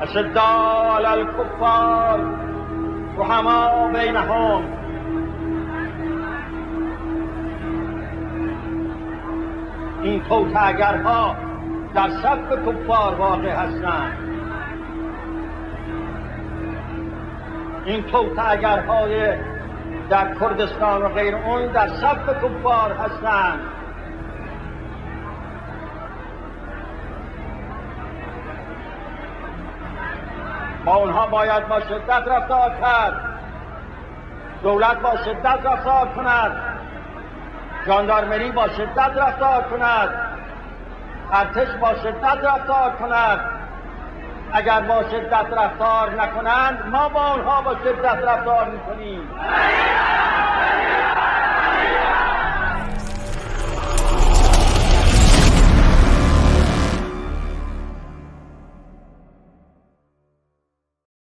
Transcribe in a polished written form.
اشداء علی الکفار رحماء بینهم. این توطئه‌گرها در صف کفار واقع هستند. این توطئه‌گرهای در کردستان و غیر اون در صف کفار هستند. با اونها باید با شدت رفتار کرد. دولت با شدت رفتار کند، ژاندارمری با شدت رفتار کند، ارتش با شدت رفتار کند. اگر با شدت رفتار نکنند ما با اونها با شدت رفتار میکنیم.